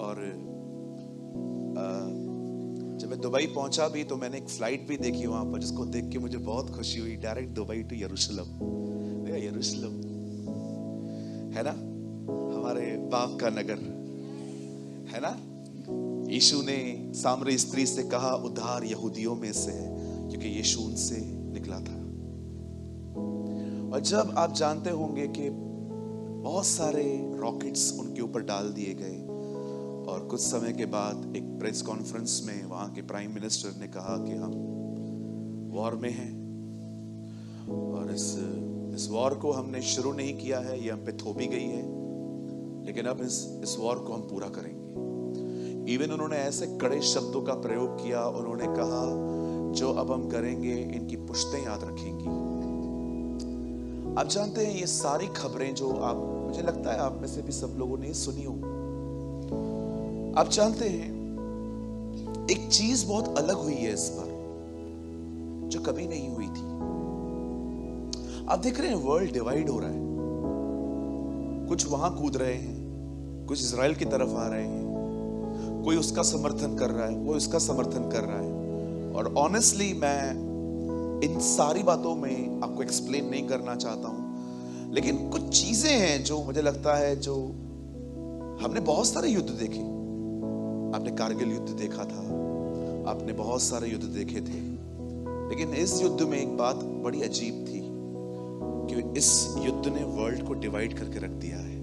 और जब मैं दुबई पहुंचा भी तो मैंने एक फ्लाइट भी देखी वहां पर, जिसको देख के मुझे बहुत खुशी हुई। डायरेक्ट दुबई टू यरूशलेम। यरूशलेम है ना, हमारे बाप का नगर है ना। यीशु ने सामरी स्त्री से कहा उद्धार यहूदियों में से है, क्योंकि यीशु उनसे निकला था। और जब आप जानते होंगे कि बहुत सारे रॉकेट्स उनके ऊपर डाल दिए गए, और कुछ समय के बाद एक प्रेस कॉन्फ्रेंस में वहां के प्राइम मिनिस्टर ने कहा कि हम वॉर में हैं, और इस वॉर को हमने शुरू नहीं किया है, ये हम पे थोपी गई है, लेकिन अब इस वॉर को हम पूरा करेंगे। इवन उन्होंने ऐसे कड़े शब्दों का प्रयोग किया, उन्होंने कहा जो अब हम करेंगे इनकी पुश्तें याद रखेंगी। आप जानते हैं ये सारी खबरें जो आप, मुझे लगता है आप में से भी सब लोगों ने सुनी हो। आप जानते हैं एक चीज बहुत अलग हुई है इस बार, जो कभी नहीं हुई थी। आप देख रहे हैं वर्ल्ड डिवाइड हो रहा है, कुछ वहां कूद रहे हैं, कुछ इजराइल की तरफ आ रहे हैं, कोई उसका समर्थन कर रहा है, कोई उसका समर्थन कर रहा है। और ऑनेस्टली मैं इन सारी बातों में आपको एक्सप्लेन नहीं करना चाहता हूं, लेकिन कुछ चीजें हैं जो मुझे लगता है, जो हमने बहुत सारे युद्ध देखे। आपने कारगिल युद्ध देखा था, आपने बहुत सारे युद्ध देखे थे, लेकिन इस युद्ध में एक बात बड़ी अजीब थी कि इस युद्ध ने वर्ल्ड को डिवाइड करके रख दिया है।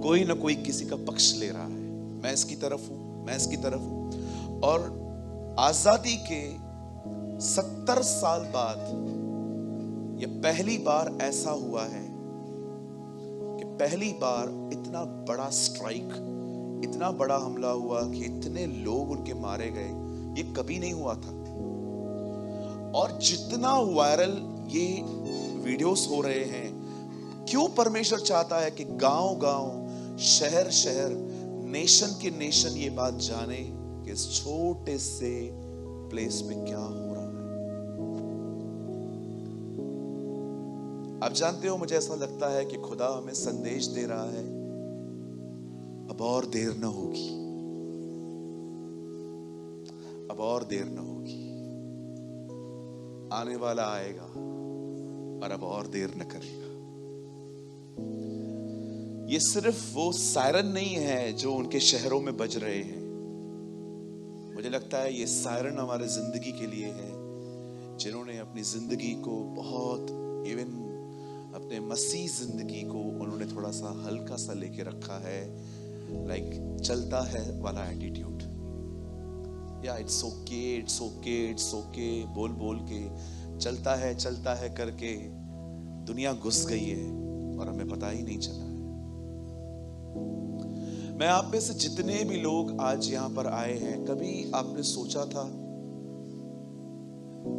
कोई ना कोई किसी का पक्ष ले रहा है, मैं इसकी तरफ हूं, मैं इसकी तरफ हूं। और आजादी के 70 साल बाद ये पहली बार ऐसा हुआ है कि पहली बार इतना बड़ा स्ट्राइक, इतना बड़ा हमला हुआ कि इतने लोग उनके मारे गए, ये कभी नहीं हुआ था। और जितना वायरल ये वीडियोस हो रहे हैं, क्यों परमेश्वर चाहता है कि गांव गांव, शहर शहर, नेशन के नेशन ये बात जाने कि इस छोटे से प्लेस पे क्या हो रहा है। आप जानते हो, मुझे ऐसा लगता है कि खुदा हमें संदेश दे रहा है, अब और देर न होगी, अब और देर न होगी, आने वाला आएगा और अब और देर न करेगा। ये सिर्फ वो सायरन नहीं है जो उनके शहरों में बज रहे हैं, मुझे लगता है ये सायरन हमारे जिंदगी के लिए है, जिन्होंने अपनी जिंदगी को बहुत, इवन अपने मसीह जिंदगी को उन्होंने थोड़ा सा हल्का सा लेके रखा है, लाइक चलता है वाला एटीट्यूड, या it's okay, it's okay, it's okay बोल बोल के चलता है करके दुनिया घुस गई है और हमें पता ही नहीं चला है। मैं आप में से जितने भी लोग आज यहां पर आए हैं, कभी आपने सोचा था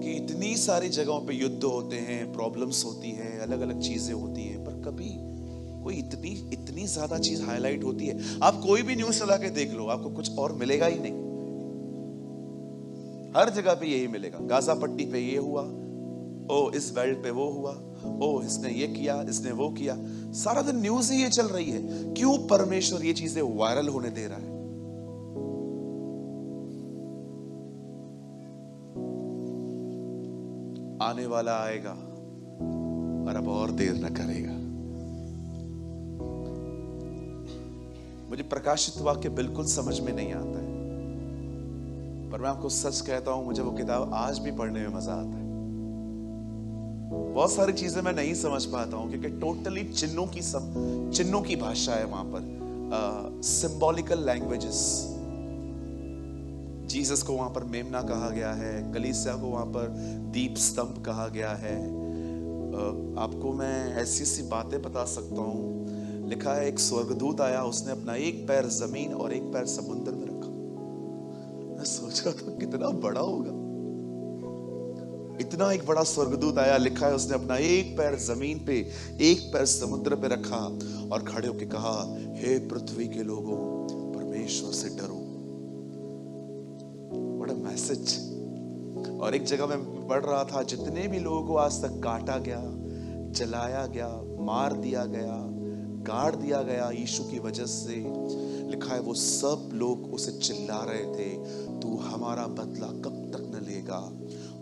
कि इतनी सारी जगहों पे युद्ध होते हैं, प्रॉब्लम्स होती हैं, अलग अलग चीजें होती हैं, पर कभी कोई इतनी ज्यादा चीज हाईलाइट होती है? आप कोई भी न्यूज चला के देख लो, आपको कुछ और मिलेगा ही नहीं। हर जगह पे यही मिलेगा, गाजा पट्टी पे ये हुआ, ओ इस बेल्ट पे वो हुआ, ओ इसने ये किया, इसने वो किया, सारा दिन न्यूज ही ये चल रही है। क्यों परमेश्वर ये चीजें वायरल होने दे रहा है? आने वाला आएगा और अब और देर न करेगा। मुझे प्रकाशित वाक्य बिल्कुल समझ में नहीं आता है, पर मैं आपको सच कहता हूं, मुझे वो किताब आज भी पढ़ने में मजा आता है। बहुत सारी चीजें मैं नहीं समझ पाता हूं, क्योंकि टोटली चिन्हों की भाषा है वहां पर, सिंबॉलिकल लैंग्वेजेस। जीसस को वहां पर मेमना कहा गया है, कलीसिया को वहां पर दीप स्तंभ कहा गया है। आपको मैं ऐसी सी बातें बता सकता हूं, लिखा है एक स्वर्गदूत आया, उसने अपना एक पैर जमीन और एक पैर समुद्र में रखा। मैं सोच रहा था कितना बड़ा होगा, इतना एक बड़ा स्वर्गदूत आया, लिखा है उसने अपना एक पैर जमीन पे, एक पैर समुद्र पे रखा और खड़े होके कहा, हे पृथ्वी के लोगों, परमेश्वर से डरो। बड़ा मैसेज। और एक जगह मैं पढ़ रहा था, जितने भी लोगों को आज तक काटा गया, जलाया गया, मार दिया गया, गाड़ दिया गया यीशु की वजह से। लिखा है वो सब लोग उसे चिल्ला रहे थे, तू हमारा बदला कब तक न लेगा।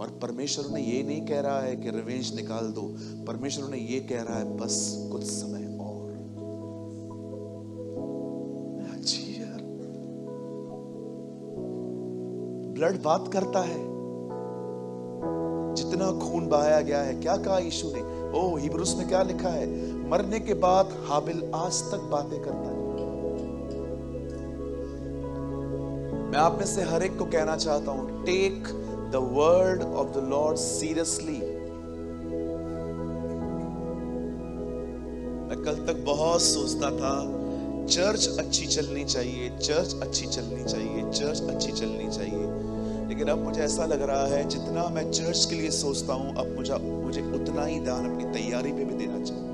और परमेश्वर ने ये नहीं कह रहा है कि रिवेंज निकाल दो, परमेश्वर ने ये कह रहा है बस कुछ समय और। अच्छी यार, ब्लड बात करता है। जितना खून बहाया गया है, क्या कहा यीशु ने? ओ हिब्रूस में क्या लिखा है? मरने के बाद हाबिल आज तक बातें करता है। मैं आप में से हर एक को कहना चाहता हूं, take the word of the lord seriously. मैं कल तक बहुत सोचता था चर्च अच्छी चलनी चाहिए, चर्च अच्छी चलनी चाहिए, चर्च अच्छी चलनी चाहिए, लेकिन अब मुझे ऐसा लग रहा है जितना मैं चर्च के लिए सोचता हूं, अब मुझे उतना ही ध्यान अपनी तैयारी पे भी देना चाहिए।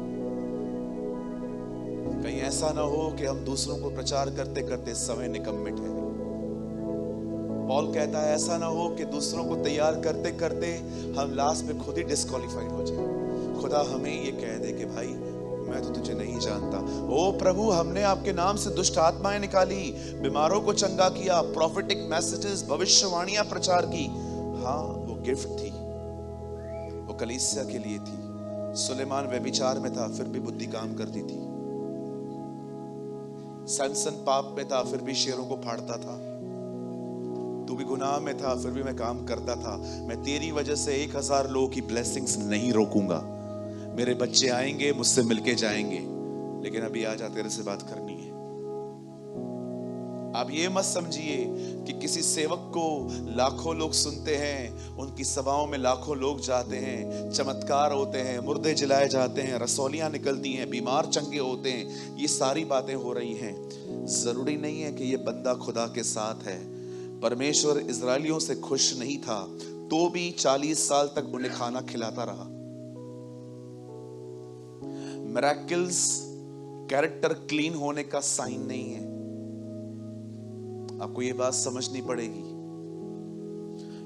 कहीं ऐसा ना हो कि हम दूसरों को प्रचार करते करते समय निकम्मे ठहरे। पॉल कहता है ऐसा ना हो कि दूसरों को तैयार करते करते हम लास्ट में खुद ही डिस्क्वालिफाइड हो जाए। खुदा हमें ये कह दे कि भाई मैं तो तुझे नहीं जानता। ओ प्रभु, हमने आपके नाम से दुष्ट आत्माएं निकाली, बीमारों को चंगा किया, प्रॉफिटिक मैसेजेस, भविष्यवाणियां प्रचार की। हाँ, वो गिफ्ट थी, वो कलीसिया के लिए थी। सुलेमान व्यभिचार में था, फिर भी बुद्धि काम करती थी। सैमसन पाप में था, फिर भी शेरों को फाड़ता था। तू भी गुनाह में था, फिर भी मैं काम करता था। मैं तेरी वजह से 1000 लोगों की ब्लेसिंग्स नहीं रोकूंगा। मेरे बच्चे आएंगे, मुझसे मिलके जाएंगे, लेकिन अभी आजा, तेरे से बात करनी है। आप ये मत समझिए कि किसी सेवक को लाखों लोग सुनते हैं, उनकी सभाओं में लाखों लोग जाते हैं, चमत्कार होते हैं, मुर्दे जिलाए जाते हैं, रसौलियां निकलती हैं, बीमार चंगे होते हैं, ये सारी बातें हो रही हैं। जरूरी नहीं है कि ये बंदा खुदा के साथ है। परमेश्वर इजरायलियों से खुश नहीं था, तो भी 40 साल तक उन्हें खाना खिलाता रहा। मिरेकल्स कैरेक्टर क्लीन होने का साइन नहीं है। आपको ये बात समझनी पड़ेगी,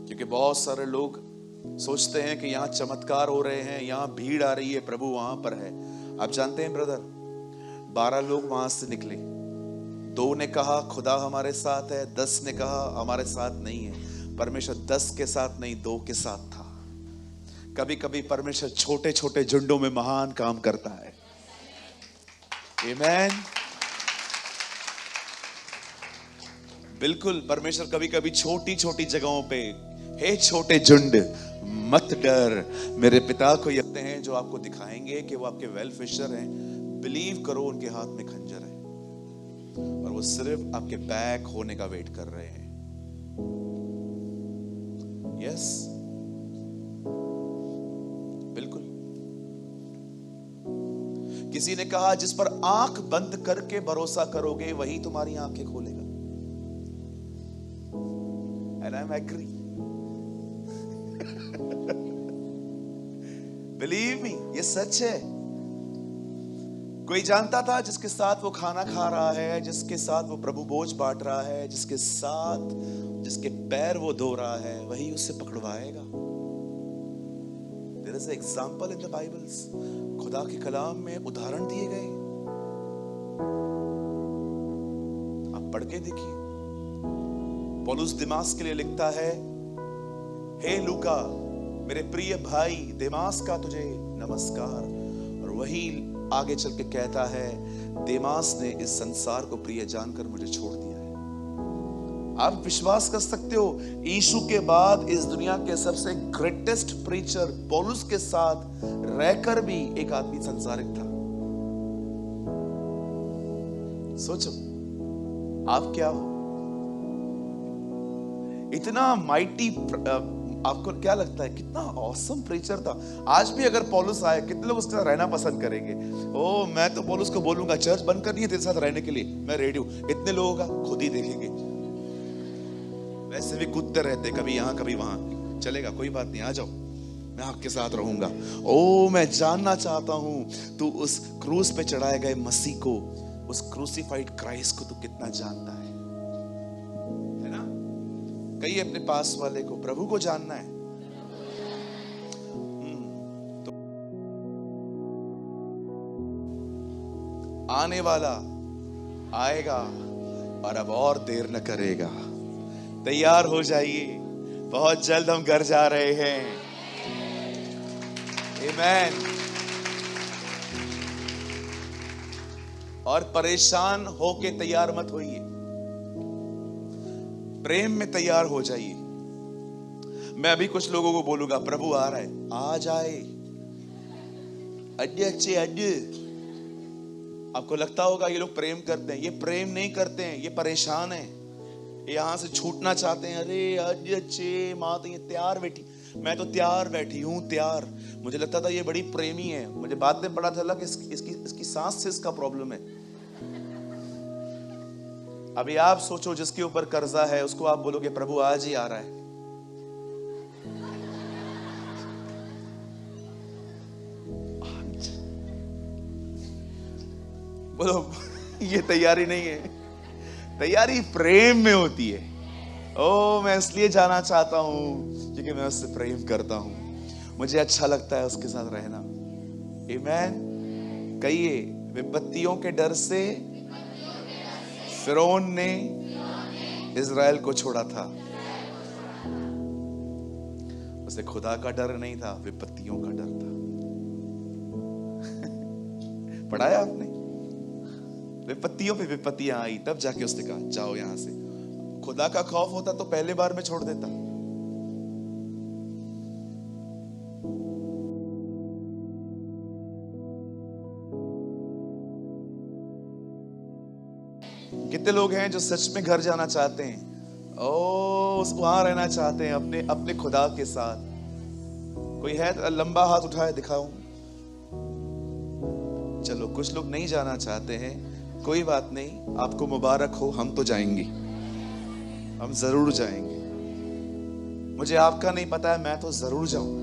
क्योंकि बहुत सारे लोग सोचते हैं कि यहां चमत्कार हो रहे हैं, यहां भीड़ आ रही है, प्रभु वहां पर है। आप जानते हैं ब्रदर, 12 लोग वहां से निकले, 2 ने कहा खुदा हमारे साथ है, 10 ने कहा हमारे साथ नहीं है। परमेश्वर 10 के साथ नहीं, 2 के साथ था। कभी कभी परमेश्वर छोटे छोटे झुंडों में महान काम करता है। आमीन। बिल्कुल, परमेश्वर कभी कभी छोटी छोटी जगहों पे, हे छोटे झुंड मत डर, मेरे पिता को यत्ते हैं जो आपको दिखाएंगे कि वो आपके वेल विशर हैं। बिलीव करो, उनके हाथ में खंजर है और वो सिर्फ आपके बैक होने का वेट कर रहे हैं। यस, बिल्कुल। किसी ने कहा जिस पर आंख बंद करके भरोसा करोगे वही तुम्हारी आंखें खोलेगा। And I agree. Believe me, ये सच है। कोई जानता था जिसके साथ वो खाना खा रहा है, जिसके साथ वो प्रभु भोज बांट रहा है, जिसके पैर वो धो रहा है, वही उससे पकड़वाएगा। There is an example in the Bibles. खुदा के कलाम में उदाहरण दिए गए, आप पढ़ के देखिए। पौलुस दिमास के लिए लिखता है, हे लूका मेरे प्रिय भाई देमास का तुझे नमस्कार। और वही आगे चल के कहता है, देमास ने इस संसार को प्रिय जानकर मुझे छोड़ दिया है। आप विश्वास कर सकते हो, यीशु के बाद इस दुनिया के सबसे ग्रेटेस्ट प्रीचर पौलुस के साथ रहकर भी एक आदमी संसारिक था। सोचो आप क्या हो, इतना माइटी। आपको क्या लगता है कितना ऑसम प्रीचर था? आज भी अगर पौलुस आए, कितने लोग उसके साथ रहना पसंद करेंगे? ओ, मैं तो पौलुस को बोलूंगा चर्च बंद करनी है तेरे साथ रहने के लिए, मैं रेडी हूं। इतने लोगों का खुद ही देखेंगे। वैसे भी कूदते रहते, कभी यहां कभी वहां, चलेगा कोई बात नहीं, आ जाओ, मैं आपके साथ रहूंगा। ओ, मैं जानना चाहता हूं तू उस क्रूस पे चढ़ाए गए मसीह को, उस क्रूसिफाइड क्राइस्ट को तू कितना जानता है ना? कहिए अपने पास वाले को, प्रभु को जानना है। तो आने वाला आएगा और अब और देर न करेगा। तैयार हो जाइए, बहुत जल्द हम घर जा रहे हैं। आमीन। और परेशान होके तैयार मत होइए, प्रेम में तैयार हो जाइए। मैं अभी कुछ लोगों को बोलूंगा प्रभु आ रहा है, आ जाए अड्डे अड्डे। आपको लगता होगा ये लोग प्रेम करते हैं, ये प्रेम नहीं करते हैं, ये परेशान है, ये यहां से छूटना चाहते हैं। अरे अड्डे माँ तो ये तैयार बैठी, मैं तो तैयार बैठी हूं, तैयार। मुझे लगता था ये बड़ी प्रेमी है, मुझे बाद में पता चला कि इसकी सांस से इसका प्रॉब्लम है। अभी आप सोचो जिसके ऊपर कर्जा है उसको आप बोलोगे प्रभु आज ही आ रहा है, बोलो ये तैयारी नहीं है, तैयारी प्रेम में होती है। ओ मैं इसलिए जाना चाहता हूं क्योंकि मैं उससे प्रेम करता हूं, मुझे अच्छा लगता है उसके साथ रहना। आमीन। कहिए, विपत्तियों के डर से फिरौन ने इज़राइल को छोड़ा था। उसे खुदा का डर नहीं था, विपत्तियों का डर था। पढ़ाया आपने? विपत्तियों पे विपत्तियां आई, तब जाके उसने कहा जाओ यहां से। खुदा का खौफ होता तो पहले बार में छोड़ देता। कितने लोग हैं जो सच में घर जाना चाहते हैं, वहां रहना चाहते हैं अपने अपने खुदा के साथ। कोई है तो लंबा हाथ उठाए दिखाऊं। चलो कुछ लोग नहीं जाना चाहते हैं, कोई बात नहीं, आपको मुबारक हो, हम तो जाएंगे, हम जरूर जाएंगे। मुझे आपका नहीं पता है, मैं तो जरूर जाऊंगा।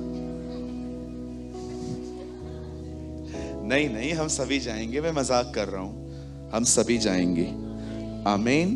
नहीं नहीं, हम सभी जाएंगे, मैं मजाक कर रहा हूं, हम सभी जाएंगे। आमीन।